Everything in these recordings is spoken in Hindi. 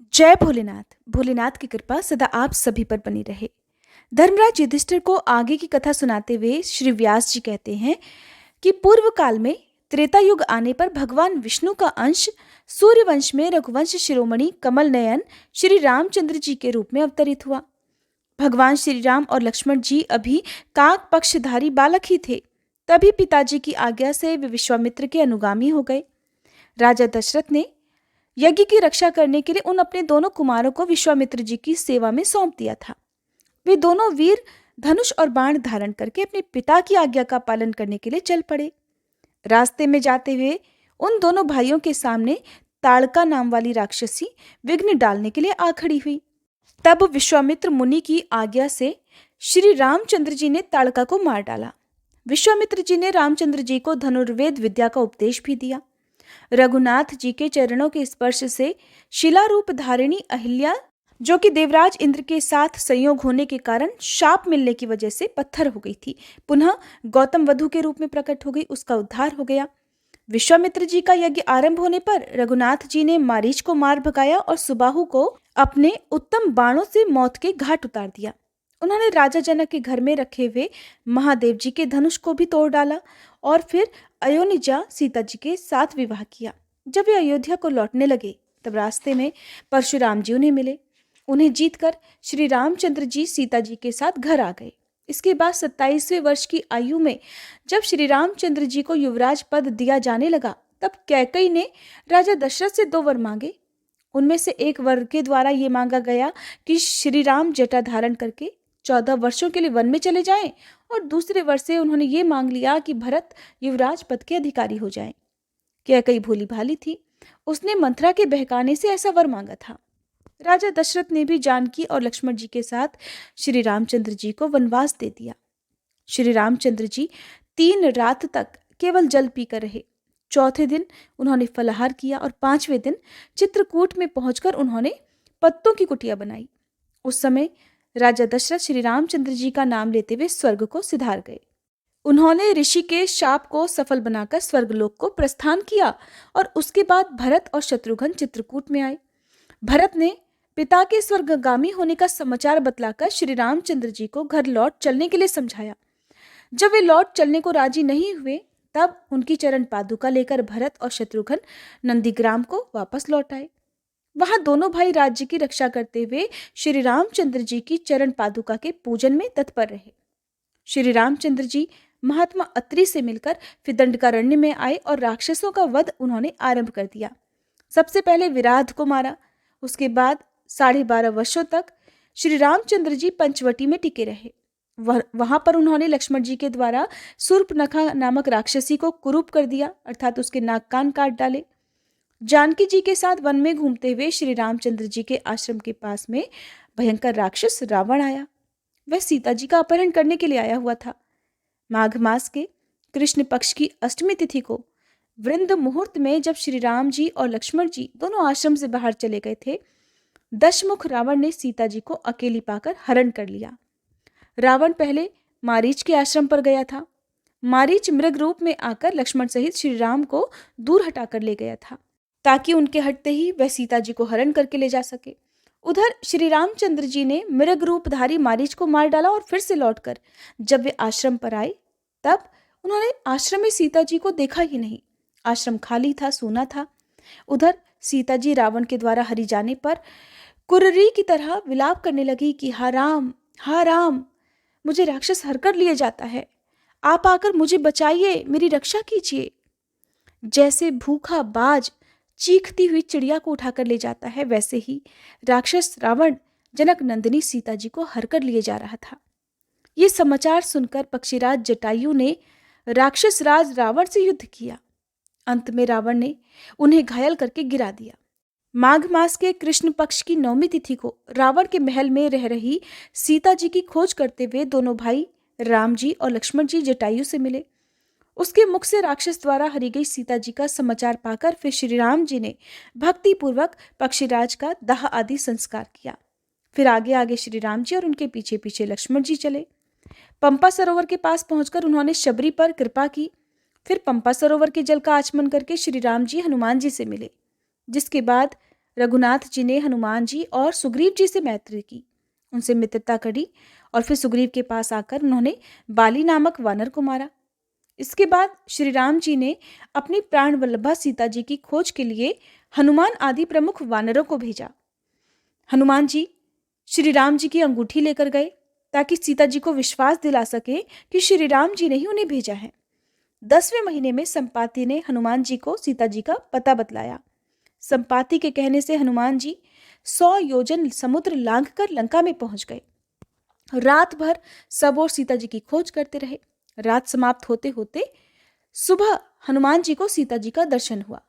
जय भोलेनाथ। भोलेनाथ की कृपा सदा आप सभी पर बनी रहे। धर्मराज युधिष्ठिर को आगे की कथा सुनाते हुए श्री व्यास जी कहते हैं कि पूर्व काल में त्रेता युग आने पर भगवान विष्णु का अंश सूर्यवंश में रघुवंश शिरोमणि कमल नयन श्री रामचंद्र जी के रूप में अवतरित हुआ। भगवान श्री राम और लक्ष्मण जी अभी काक पक्षधारी बालक ही थे। तभी पिताजी की आज्ञा से वे विश्वामित्र के अनुगामी हो गए। राजा दशरथ ने यज्ञ की रक्षा करने के लिए उन अपने दोनों कुमारों को विश्वामित्र जी की सेवा में सौंप दिया था। वे दोनों वीर धनुष और बाण धारण करके अपने पिता की आज्ञा का पालन करने के लिए चल पड़े। रास्ते में जाते हुए उन दोनों भाइयों के सामने ताड़का नाम वाली राक्षसी विघ्न डालने के लिए आ खड़ी हुई। तब विश्वामित्र मुनि की आज्ञा से श्री रामचंद्र जी ने ताड़का को मार डाला। विश्वामित्र जी ने रामचंद्र जी को धनुर्वेद विद्या का उपदेश भी दिया। रघुनाथ जी के चरणों के स्पर्श से शिला रूप धारिणी अहिल्या, जो कि देवराज इंद्र के साथ संयोग होने के कारण शाप मिलने की वजह से पत्थर हो गई थी, पुनः गौतम वधु के रूप में प्रकट हो गई, उसका उद्धार हो गया। विश्वामित्र जी का यज्ञ आरंभ होने पर रघुनाथ जी ने मारीच को मार भगाया और सुबाहु को अपने उत्तम बाणों से मौत के घाट उतार दिया। उन्होंने राजा जनक के घर में रखे हुए महादेव जी के धनुष को भी तोड़ डाला और फिर अयोनिजा सीता जी के साथ विवाह किया। जब वे अयोध्या को लौटने लगे तब रास्ते में परशुराम जी उन्हें मिले। उन्हें जीतकर श्री रामचंद्र जी सीता जी के साथ घर आ गए। इसके बाद 27वें वर्ष की आयु में जब श्री रामचंद्र जी को युवराज पद दिया जाने लगा तब कैकई ने राजा दशरथ से 2 वर मांगे। उनमें से एक वर के द्वारा ये मांगा गया कि श्री राम जटा धारण करके 14 वर्षों के लिए वन में चले जाएं, और दूसरे वर्ष से उन्होंने ये मांग लिया कि भरत युवराज पद के अधिकारी हो जाएं। कैकई भोली भाली थी, उसने मंथरा के बहकाने से ऐसा वर मांगा था। राजा दशरथ ने भी जानकी और लक्ष्मण जी के साथ श्री रामचंद्र जी को वनवास दे दिया। श्री रामचंद्र जी 3 रात तक केवल जल पीकर रहे। चौथे दिन उन्होंने फलाहार किया और 5वें दिन चित्रकूट में पहुंचकर उन्होंने पत्तों की कुटिया बनाई। उस समय राजा दशरथ श्री रामचंद्र जी का नाम लेते हुए स्वर्ग को सिधार गए। उन्होंने ऋषि के शाप को सफल बनाकर स्वर्गलोक को प्रस्थान किया और उसके बाद भरत और शत्रुघ्न चित्रकूट में आए। भरत ने पिता के स्वर्गगामी होने का समाचार बतलाकर श्री रामचंद्र जी को घर लौट चलने के लिए समझाया। जब वे लौट चलने को राजी नहीं हुए तब उनकी चरण पादुका लेकर भरत और शत्रुघ्न नंदीग्राम को वापस लौट आए। वहां दोनों भाई राज्य की रक्षा करते हुए श्री रामचंद्र जी की चरण पादुका के पूजन में तत्पर रहे। श्री रामचंद्र जी महात्मा अत्रि से मिलकर फिर दंडकारण्य में आए और राक्षसों का वध उन्होंने आरंभ कर दिया। सबसे पहले विराध को मारा। उसके बाद 12.5 वर्षों तक श्री रामचंद्र जी पंचवटी में टिके रहे। वहां पर उन्होंने लक्ष्मण जी के द्वारा सूर्पनखा नामक राक्षसी को कुरूप कर दिया, अर्थात उसके नाक कान काट डाले। जानकी जी के साथ वन में घूमते हुए श्री रामचंद्र जी के आश्रम के पास में भयंकर राक्षस रावण आया। वह सीता जी का अपहरण करने के लिए आया हुआ था। माघ मास के कृष्ण पक्ष की अष्टमी तिथि को वृंद मुहूर्त में जब श्री राम जी और लक्ष्मण जी दोनों आश्रम से बाहर चले गए थे, दशमुख रावण ने सीता जी को अकेली पाकर हरण कर लिया। रावण पहले मारीच के आश्रम पर गया था। मारीच मृग रूप में आकर लक्ष्मण सहित श्री राम को दूर हटाकर ले गया था ताकि उनके हटते ही वह सीता जी को हरण करके ले जा सके। उधर श्री रामचंद्र जी ने मृग रूपधारी मारीच को मार डाला और फिर से लौटकर जब वे आश्रम पर आए तब उन्होंने आश्रम में सीता जी को देखा ही नहीं। आश्रम खाली था, सूना था। उधर सीता जी रावण के द्वारा हरी जाने पर कुर्री की तरह विलाप करने लगी कि हा राम, मुझे राक्षस हर कर लिए जाता है, आप आकर मुझे बचाइए, मेरी रक्षा कीजिए। जैसे भूखा बाज चीखती हुई चिड़िया को उठाकर ले जाता है, वैसे ही राक्षस रावण जनक नंदिनी सीता जी को हर कर लिए जा रहा था। ये समाचार सुनकर पक्षीराज जटायु ने राक्षस राज रावण से युद्ध किया। अंत में रावण ने उन्हें घायल करके गिरा दिया। माघ मास के कृष्ण पक्ष की 9वीं तिथि को रावण के महल में रह रही सीता जी की खोज करते हुए दोनों भाई राम जी और लक्ष्मण जी जटायु से मिले। उसके मुख से राक्षस द्वारा हरी गई सीता जी का समाचार पाकर फिर श्री राम जी ने भक्ति पूर्वक पक्षीराज का दाह आदि संस्कार किया। फिर आगे आगे श्री राम जी और उनके पीछे पीछे लक्ष्मण जी चले। पंपा सरोवर के पास पहुंचकर उन्होंने शबरी पर कृपा की। फिर पंपा सरोवर के जल का आचमन करके श्री राम जी हनुमान जी से मिले, जिसके बाद रघुनाथ जी ने हनुमान जी और सुग्रीव जी से मैत्री की, उनसे मित्रता करी और फिर सुग्रीव के पास आकर उन्होंने बाली नामक वानर को मारा। इसके बाद श्री राम जी ने अपनी प्राण वल्लभा सीता जी की खोज के लिए हनुमान आदि प्रमुख वानरों को भेजा। हनुमान जी श्री राम जी की अंगूठी लेकर गए ताकि सीता जी को विश्वास दिला सके कि श्री राम जी ने ही उन्हें भेजा है। 10वें महीने में संपाति ने हनुमान जी को सीता जी का पता बतलाया। संपाति के कहने से हनुमान जी 100 योजन समुद्र लांघकर लंका में पहुंच गए। रात भर सब और सीता जी की खोज करते रहे। रात समाप्त होते होते सुबह हनुमान जी को सीता जी का दर्शन हुआ।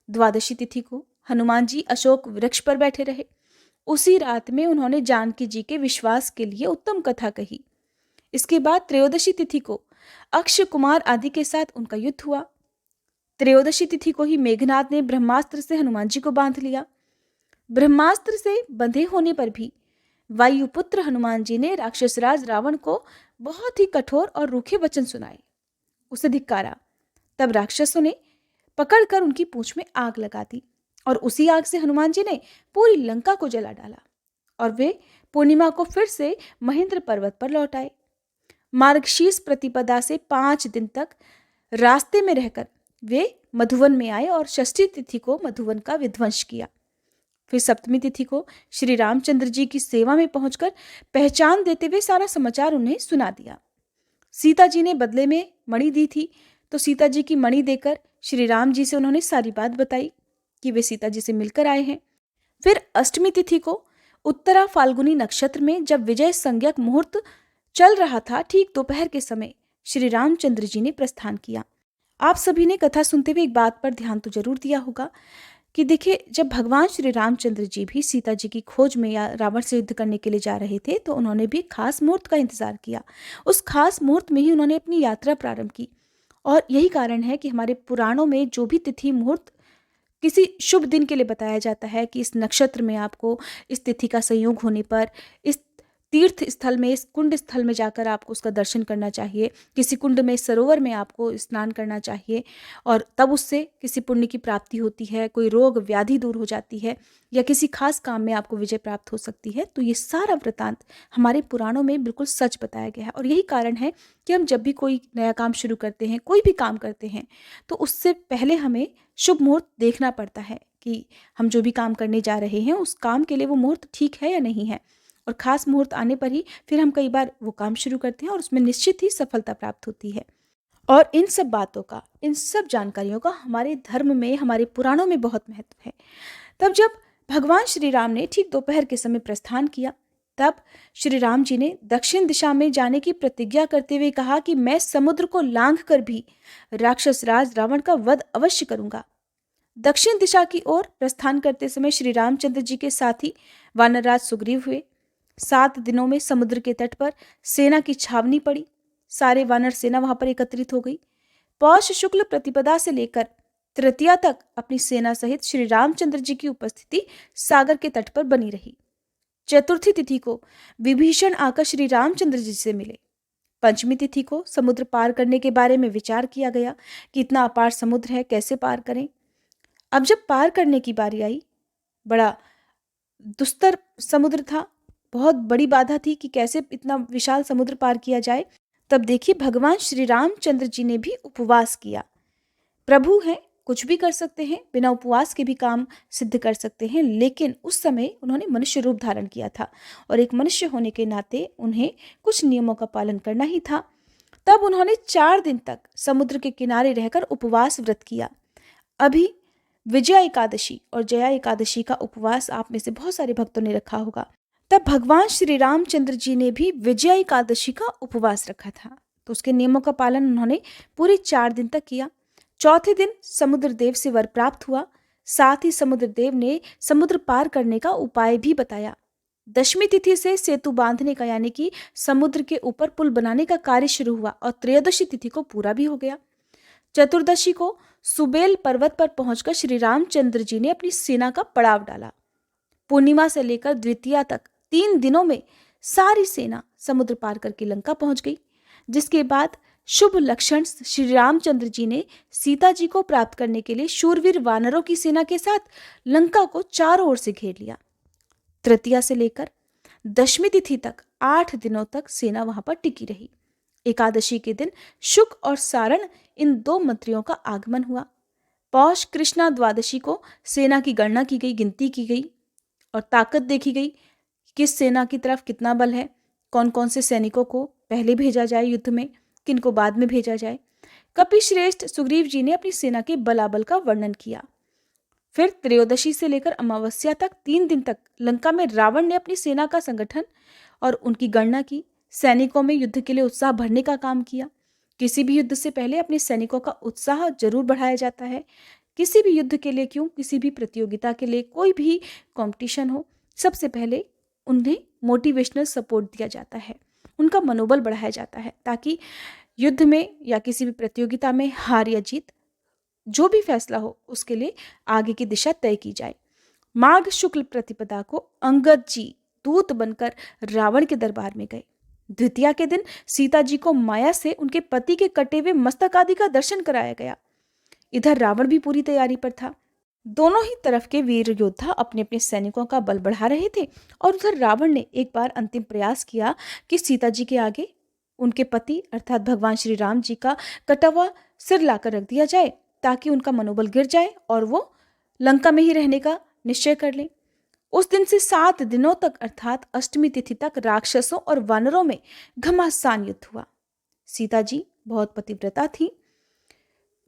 द्वादशी तिथि को हनुमान जी अशोक वृक्ष पर बैठे रहे। उसी रात में उन्होंने जानकी जी के विश्वास के लिए उत्तम कथा कही। इसके बाद त्रयोदशी तिथि को अक्षय कुमार आदि के साथ उनका युद्ध हुआ। त्रयोदशी तिथि को ही मेघनाद ने ब्रह्मास्त्र से हनुमान जी को बांध लिया। ब्रह्मास्त्र से बंधे होने पर भी वायुपुत्र हनुमान जी ने राक्षसराज रावण को बहुत ही कठोर और रूखे वचन सुनाए, उसे धिक्कारा। तब राक्षसों ने पकड़कर उनकी पूंछ में आग लगा दी और उसी आग से हनुमान जी ने पूरी लंका को जला डाला और वे पूर्णिमा को फिर से महेंद्र पर्वत पर लौट आए। मार्गशीर्ष प्रतिपदा से 5 दिन तक रास्ते में रहकर वे मधुवन में आए और षष्ठी तिथि को मधुवन का विध्वंस किया। फिर सप्तमी तिथि को श्री रामचंद्र जी की सेवा में पहुंचकर पहचान देते हुए सारा समाचार उन्हें सुना दिया। सीता जी ने बदले में मणि दी थी, तो सीता जी की मणि देकर श्री राम जी से उन्होंने सारी बात बताई कि वे सीता जी से मिलकर आए हैं। फिर अष्टमी तिथि को उत्तरा फाल्गुनी नक्षत्र में जब विजय संज्ञक मुहूर्त चल रहा था, ठीक दोपहर के समय श्री रामचंद्र जी ने प्रस्थान किया। आप सभी ने कथा सुनते हुए एक बात पर ध्यान तो जरूर दिया होगा कि देखिए, जब भगवान श्री रामचंद्र जी भी सीता जी की खोज में या रावण से युद्ध करने के लिए जा रहे थे, तो उन्होंने भी खास मुहूर्त का इंतजार किया। उस खास मुहूर्त में ही उन्होंने अपनी यात्रा प्रारंभ की। और यही कारण है कि हमारे पुराणों में जो भी तिथि मुहूर्त किसी शुभ दिन के लिए बताया जाता है कि इस नक्षत्र में आपको इस तिथि का संयोग होने पर इस तीर्थ स्थल में, इस कुंड स्थल में जाकर आपको उसका दर्शन करना चाहिए, किसी कुंड में, सरोवर में आपको स्नान करना चाहिए और तब उससे किसी पुण्य की प्राप्ति होती है, कोई रोग व्याधि दूर हो जाती है या किसी खास काम में आपको विजय प्राप्त हो सकती है। तो ये सारा वृतांत हमारे पुराणों में बिल्कुल सच बताया गया है और यही कारण है कि हम जब भी कोई नया काम शुरू करते हैं, कोई भी काम करते हैं, तो उससे पहले हमें शुभ मुहूर्त देखना पड़ता है कि हम जो भी काम करने जा रहे हैं उस काम के लिए वो मुहूर्त ठीक है या नहीं है। और खास मुहूर्त आने पर ही फिर हम कई बार वो काम शुरू करते हैं और उसमें निश्चित ही सफलता प्राप्त होती है। और इन सब बातों का, इन सब जानकारियों का हमारे धर्म में, हमारे पुराणों में बहुत महत्व है। तब जब भगवान श्री राम ने ठीक दोपहर के समय प्रस्थान किया, तब श्री राम जी ने दक्षिण दिशा में जाने की प्रतिज्ञा करते हुए कहा कि मैं समुद्र को लांघ कर भी राक्षस राज रावण का वध अवश्य करूंगा। दक्षिण दिशा की ओर प्रस्थान करते समय श्री रामचंद्र जी के साथी वानरराज सुग्रीव हुए। 7 दिनों में समुद्र के तट पर सेना की छावनी पड़ी। सारे वानर सेना वहां पर एकत्रित हो गई। पौष शुक्ल प्रतिपदा से लेकर तृतीया तक अपनी सेना सहित श्री रामचंद्र जी की उपस्थिति सागर के तट पर बनी रही। चतुर्थी तिथि को विभीषण आकर श्री रामचंद्र जी से मिले। पंचमी तिथि को समुद्र पार करने के बारे में विचार किया गया कि इतना अपार समुद्र है, कैसे पार करें। अब जब पार करने की बारी आई, बड़ा दुस्तर समुद्र था, बहुत बड़ी बाधा थी कि कैसे इतना विशाल समुद्र पार किया जाए। तब देखिए, भगवान श्री रामचंद्र जी ने भी उपवास किया। प्रभु हैं, कुछ भी कर सकते हैं, बिना उपवास के भी काम सिद्ध कर सकते हैं, लेकिन उस समय उन्होंने मनुष्य रूप धारण किया था और एक मनुष्य होने के नाते उन्हें कुछ नियमों का पालन करना ही था। तब उन्होंने 4 दिन तक समुद्र के किनारे रहकर उपवास व्रत किया। अभी विजया एकादशी और जया एकादशी का उपवास आप में से बहुत सारे भक्तों ने रखा होगा। तब भगवान श्री रामचंद्र जी ने भी विजया एकादशी का उपवास रखा था, तो उसके नियमों का पालन उन्होंने पूरे 4 दिन तक किया। चौथे दिन समुद्र देव से वर प्राप्त हुआ। साथ ही समुद्र देव ने समुद्र पार करने का उपाय भी बताया। दशमी तिथि से सेतु बांधने का, यानी कि समुद्र के ऊपर पुल बनाने का कार्य शुरू हुआ और त्रयोदशी तिथि को पूरा भी हो गया। चतुर्दशी को सुबेल पर्वत पर पहुंचकर श्री रामचंद्र जी ने अपनी सेना का पड़ाव डाला। पूर्णिमा से लेकर द्वितीया तक 3 दिनों में सारी सेना समुद्र पार करके लंका पहुंच गई, जिसके बाद शुभ लक्षण श्री रामचंद्र जी ने सीता जी को प्राप्त करने के लिए शूरवीर वानरों की सेना के साथ लंका को चारों ओर से घेर लिया। तृतीया से लेकर दशमी तिथि तक 8 दिनों तक सेना वहां पर टिकी रही। एकादशी के दिन शुक और सारण इन दो मंत्रियों का आगमन हुआ। पौष कृष्णा द्वादशी को सेना की गणना की गई, गिनती की गई और ताकत देखी गई, किस सेना की तरफ कितना बल है, कौन कौन से सैनिकों को पहले भेजा जाए युद्ध में, किन को बाद में भेजा जाए। कपिश्रेष्ठ सुग्रीव जी ने अपनी सेना के बलाबल का वर्णन किया। फिर त्रयोदशी से लेकर अमावस्या तक 3 दिन तक लंका में रावण ने अपनी सेना का संगठन और उनकी गणना की। सैनिकों में युद्ध के लिए उत्साह भरने का काम किया। किसी भी युद्ध से पहले अपने सैनिकों का उत्साह जरूर बढ़ाया जाता है। किसी भी युद्ध के लिए क्यों, किसी भी प्रतियोगिता के लिए, कोई भी कंपटीशन हो, सबसे पहले उन्हें मोटिवेशनल सपोर्ट दिया जाता है, उनका मनोबल बढ़ाया जाता है, ताकि युद्ध में या किसी भी प्रतियोगिता में हार या जीत, जो भी फैसला हो, उसके लिए आगे की दिशा तय की जाए। माघ शुक्ल प्रतिपदा को अंगद जी दूत बनकर रावण के दरबार में गए। द्वितीया के दिन सीता जी को माया से उनके पति के कटे हुए मस्तक आदि का दर्शन कराया गया। इधर रावण भी पूरी तैयारी पर था। दोनों ही तरफ के वीर योद्धा अपने अपने सैनिकों का बल बढ़ा रहे थे और उधर रावण ने एक बार अंतिम प्रयास किया कि सीता जी के आगे उनके पति अर्थात भगवान श्री राम जी का कटा हुआ सिर लाकर रख दिया जाए, ताकि उनका मनोबल गिर जाए और वो लंका में ही रहने का निश्चय कर लें। उस दिन से 7 दिनों तक अर्थात अष्टमी तिथि तक राक्षसों और वानरों में घमासान युद्ध हुआ। सीता जी बहुत पतिव्रता थी।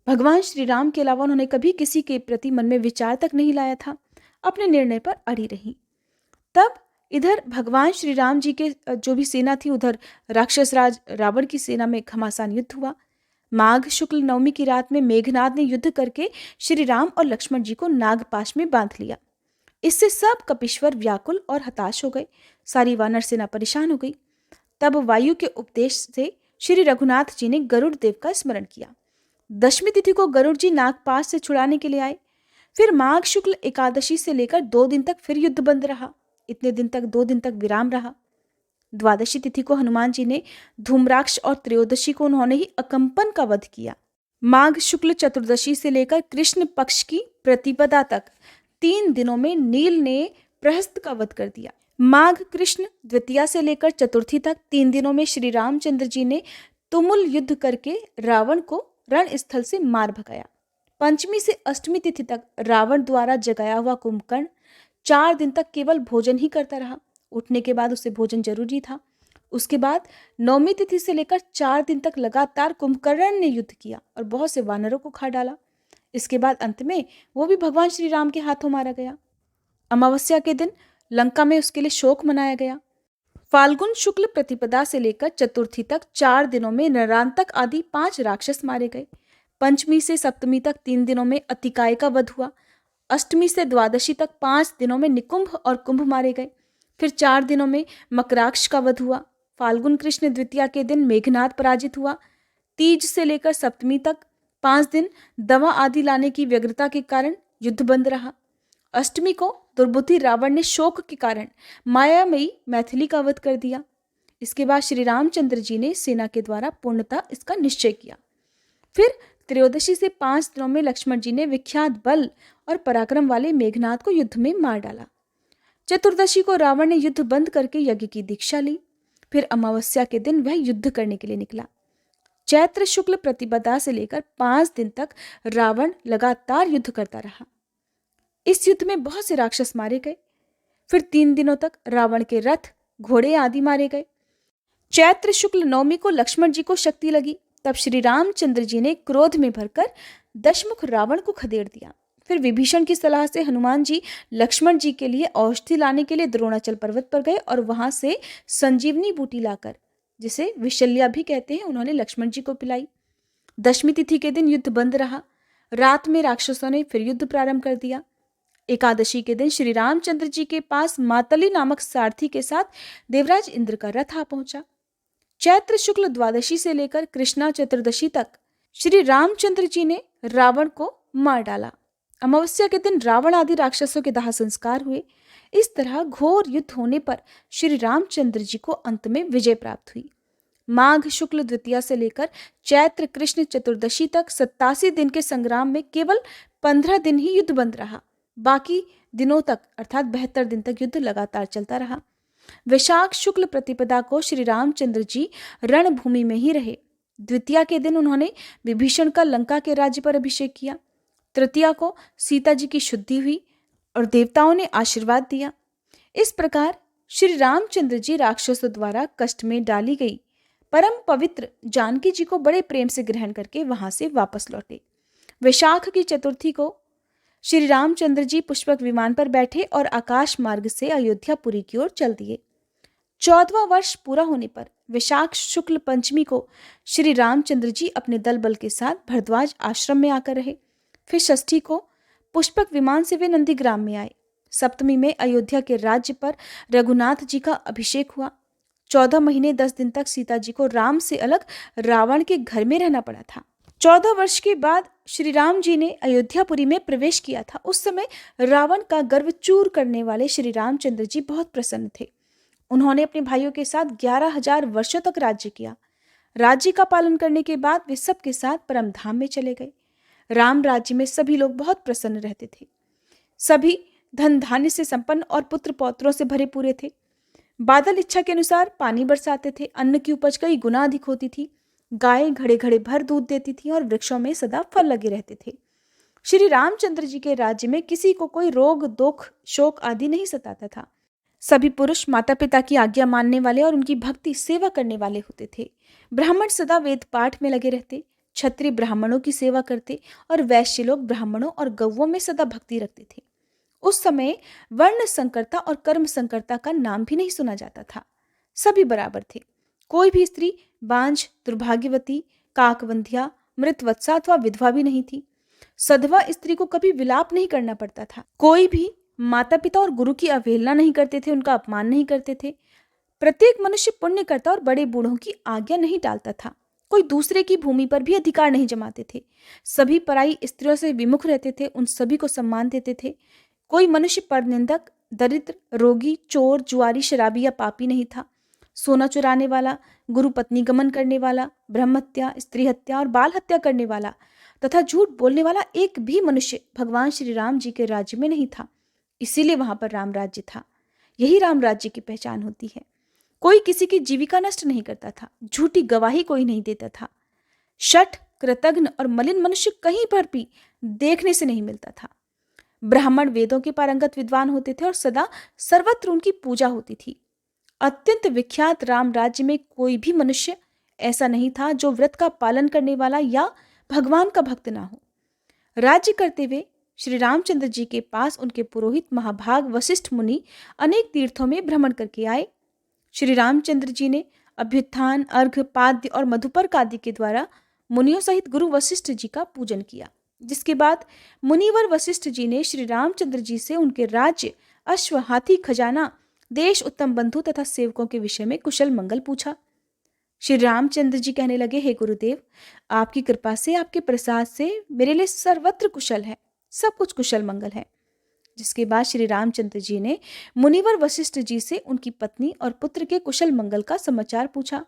भगवान श्री राम के अलावा उन्होंने कभी किसी के प्रति मन में विचार तक नहीं लाया था। अपने निर्णय पर अड़ी रही। तब इधर भगवान श्री राम जी के जो भी सेना थी, उधर राक्षस राज रावण की सेना में घमासान युद्ध हुआ। माघ शुक्ल नवमी की रात में मेघनाद ने युद्ध करके श्री राम और लक्ष्मण जी को नागपाश में बांध लिया। इससे सब कपीश्वर व्याकुल और हताश हो गए। सारी वानर सेना परेशान हो गई। तब वायु के उपदेश से श्री रघुनाथ जी ने गरुड़ देव का स्मरण किया। दशमी तिथि को गरुड़ जी नागपाश से छुड़ाने के लिए आए। फिर माघ शुक्ल एकादशी से लेकर 2 दिन तक फिर युद्ध बंद रहा। इतने दिन तक 2 दिन तक विराम रहा। द्वादशी तिथि को हनुमान जी ने धूम्राक्ष और त्रयोदशी को उन्होंने ही अकंपन का वध किया। माघ शुक्ल चतुर्दशी से लेकर कृष्ण पक्ष की प्रतिपदा तक 3 दिनों में नील ने प्रहस्त का वध कर दिया। माघ कृष्ण द्वितीया से लेकर चतुर्थी तक 3 दिनों में श्री रामचंद्र जी ने तुमुल युद्ध करके रावण को रण स्थल से मार भगाया। पंचमी से अष्टमी तिथि तक रावण द्वारा जगाया हुआ कुंभकर्ण 4 दिन तक केवल भोजन ही करता रहा। उठने के बाद उसे भोजन जरूरी था। उसके बाद नौमी तिथि से लेकर 4 दिन तक लगातार कुंभकर्ण ने युद्ध किया और बहुत से वानरों को खा डाला। इसके बाद अंत में वो भी भगवान श्री राम के हाथों मारा गया। अमावस्या के दिन लंका में उसके लिए शोक मनाया गया। फाल्गुन शुक्ल प्रतिपदा से लेकर चतुर्थी तक 4 दिनों में नरांतक आदि 5 राक्षस मारे गए। पंचमी से सप्तमी तक 3 दिनों में अतिकाय का वध हुआ। अष्टमी से द्वादशी तक 5 दिनों में निकुंभ और कुंभ मारे गए। फिर 4 दिनों में मकराक्ष का वध हुआ। फाल्गुन कृष्ण द्वितीया के दिन मेघनाद पराजित हुआ। तीज से लेकर सप्तमी तक 5 दिन दवा आदि लाने की व्यग्रता के कारण युद्ध बंद रहा। अष्टमी को दुर्बुद्धि रावण ने शोक के कारण मायामयी मैथिली का वध कर दिया। इसके बाद श्री रामचंद्र जी ने सेना के द्वारा पूर्णतः इसका निश्चय किया। फिर त्रयोदशी से 5 दिनों में लक्ष्मण जी ने विख्यात बल और पराक्रम वाले मेघनाद को युद्ध में मार डाला। चतुर्दशी को रावण ने युद्ध बंद करके यज्ञ की दीक्षा ली। फिर अमावस्या के दिन वह युद्ध करने के लिए निकला। चैत्र शुक्ल प्रतिपदा से लेकर 5 दिन तक रावण लगातार युद्ध करता रहा। इस युद्ध में बहुत से राक्षस मारे गए। फिर 3 दिनों तक रावण के रथ, घोड़े आदि मारे गए। चैत्र शुक्ल नवमी को लक्ष्मण जी को शक्ति लगी। तब श्री रामचंद्र जी ने क्रोध में भरकर दशमुख रावण को खदेड़ दिया। फिर विभीषण की सलाह से हनुमान जी लक्ष्मण जी के लिए औषधि लाने के लिए द्रोणाचल पर्वत पर गए और वहां से संजीवनी बूटी लाकर, जिसे विशल्या भी कहते हैं, उन्होंने लक्ष्मण जी को पिलाई। दशमी तिथि के दिन युद्ध बंद रहा। रात में राक्षसों ने फिर युद्ध प्रारंभ कर दिया। एकादशी के दिन श्री रामचंद्र जी के पास मातली नामक सारथी के साथ देवराज इंद्र का रथ आ पहुंचा। चैत्र शुक्ल द्वादशी से लेकर कृष्णा चतुर्दशी तक श्री रामचंद्र जी ने रावण को मार डाला। अमावस्या के दिन रावण आदि राक्षसों के दाह संस्कार हुए। इस तरह घोर युद्ध होने पर श्री रामचंद्र जी को अंत में विजय प्राप्त हुई। माघ शुक्ल द्वितीया से लेकर चैत्र कृष्ण चतुर्दशी तक 87 दिन के संग्राम में केवल 15 दिन ही युद्ध बंद रहा। बाकी दिनों तक अर्थात 72 दिन तक युद्ध लगातार चलता रहा। वैशाख शुक्ल प्रतिपदा को श्री रामचंद्र जी रणभूमि में ही रहे। द्वितीया के दिन उन्होंने विभीषण का लंका के राज्य पर अभिषेक किया। तृतीया को सीता जी की शुद्धि हुई और देवताओं ने आशीर्वाद दिया। इस प्रकार श्री रामचंद्र जी राक्षसों द्वारा कष्ट में डाली गई परम पवित्र जानकी जी को बड़े प्रेम से ग्रहण करके वहां से वापस लौटे। वैशाख की चतुर्थी को श्री रामचंद्र जी पुष्पक विमान पर बैठे और आकाश मार्ग से अयोध्यापुरी की ओर चल दिए। 14वां वर्ष पूरा होने पर वैशाख शुक्ल पंचमी को श्री रामचंद्र जी अपने दल बल के साथ भरद्वाज आश्रम में आकर रहे। फिर षष्ठी को पुष्पक विमान से वे नंदीग्राम में आए। सप्तमी में अयोध्या के राज्य पर रघुनाथ जी का अभिषेक हुआ। 14 महीने 10 दिन तक सीता जी को राम से अलग रावण के घर में रहना पड़ा था। 14 वर्ष के बाद श्री राम जी ने अयोध्यापुरी में प्रवेश किया था। उस समय रावण का गर्व चूर करने वाले श्री रामचंद्र जी बहुत प्रसन्न थे। उन्होंने अपने भाइयों के साथ 11,000 वर्षों तक राज्य किया। राज्य का पालन करने के बाद वे सबके साथ परम धाम में चले गए। राम राज्य में सभी लोग बहुत प्रसन्न रहते थे। सभी धन धान्य से संपन्न और पुत्र पौत्रों से भरे पूरे थे। बादल इच्छा के अनुसार पानी बरसाते थे। अन्न की उपज कई गुना अधिक होती थी। गाय घड़े घड़े भर दूध देती थी और वृक्षों में सदा फल लगे रहते थे। श्री रामचंद्र जी के राज्य में किसी को कोई रोग दुख शोक आदि नहीं सताता था। सभी पुरुष माता पिता की आज्ञा मानने वाले और उनकी भक्ति सेवा करने वाले होते थे। ब्राह्मण सदा वेद पाठ में लगे रहते। क्षत्रिय ब्राह्मणों की सेवा करते और वैश्य लोग ब्राह्मणों और गौओं में सदा भक्ति रखते थे। उस समय वर्ण संकरता और कर्म संकरता का नाम भी नहीं सुना जाता था। सभी बराबर थे। कोई भी स्त्री बांझ, दुर्भाग्यवती, काकवंध्या, मृतवत्सा अथवा विधवा भी नहीं थी। सधवा स्त्री को कभी विलाप नहीं करना पड़ता था। कोई भी माता पिता और गुरु की अवहेलना नहीं करते थे, उनका अपमान नहीं करते थे। प्रत्येक मनुष्य पुण्य करता और बड़े बूढ़ों की आज्ञा नहीं टालता था। कोई दूसरे की भूमि पर भी अधिकार नहीं जमाते थे। सभी पराई स्त्रियों से विमुख रहते थे, उन सभी को सम्मान देते थे। कोई मनुष्य परनिंदक, दरिद्र, रोगी, चोर, जुआरी, शराबी या पापी नहीं था। सोना चुराने वाला, गुरु पत्नी गमन करने वाला, ब्रह्म हत्या, स्त्री हत्या और बाल हत्या करने वाला तथा झूठ बोलने वाला एक भी मनुष्य भगवान श्री राम जी के राज्य में नहीं था। इसीलिए वहां पर राम राज्य था। यही राम राज्य की पहचान होती है। कोई किसी की जीविका नष्ट नहीं करता था। झूठी गवाही कोई नहीं देता था। शठ, कृतघ्न और मलिन मनुष्य कहीं पर भी देखने से नहीं मिलता था। ब्राह्मण वेदों के पारंगत विद्वान होते थे और सदा सर्वत्र उनकी पूजा होती थी। अत्यंत विख्यात राम राज्य में कोई भी मनुष्य ऐसा नहीं था जो व्रत का पालन करने वाला या भगवान का भक्त ना हो। राज्य करते हुए श्री रामचंद्र जी के पास उनके पुरोहित महाभाग वशिष्ठ मुनि अनेक तीर्थों में भ्रमण करके आए। श्री रामचंद्र जी ने अभ्युत्थान, अर्घ्य, पाद्य और मधुपर्क आदि के द्वारा मुनियों सहित गुरु वशिष्ठ जी का पूजन किया। जिसके बाद मुनिवर वशिष्ठ जी ने श्री रामचंद्र जी से उनके राज्य, अश्व, हाथी, खजाना, देश, उत्तम बंधु तथा सेवकों के विषय में कुशल मंगल पूछा। श्री रामचंद्र जी कहने लगे, हे गुरुदेव, आपकी कृपा से, आपके प्रसाद से मेरे लिए सर्वत्र कुशल है, सब कुछ कुशल मंगल है। जिसके बाद श्री रामचंद्र जी ने मुनिवर वशिष्ठ जी से उनकी पत्नी और पुत्र के कुशल मंगल का समाचार पूछा।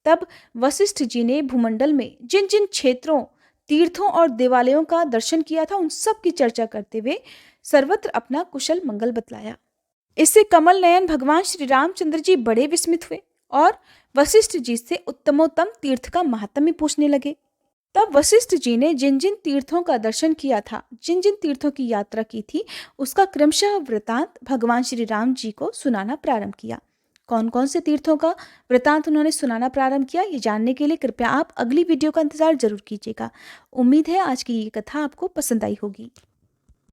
तब वशिष्ठ जी ने भूमंडल में जिन जिन क्षेत्रों, तीर्थों और देवालयों का दर्शन किया था, उन सब की चर्चा करते हुए सर्वत्र अपना कुशल मंगल बतलाया। इससे कमल नयन भगवान श्री रामचंद्र जी बड़े विस्मित हुए और वशिष्ठ जी से उत्तमोत्तम तीर्थ का महात्म्य पूछने लगे। तब वशिष्ठ जी ने जिन जिन तीर्थों का दर्शन किया था, जिन जिन तीर्थों की यात्रा की थी, उसका क्रमशः वृतांत भगवान श्री राम जी को सुनाना प्रारंभ किया। कौन कौन से तीर्थों का वृतांत उन्होंने सुनाना प्रारंभ किया, ये जानने के लिए कृपया आप अगली वीडियो का इंतजार जरूर कीजिएगा। उम्मीद है आज की ये कथा आपको पसंद आई होगी।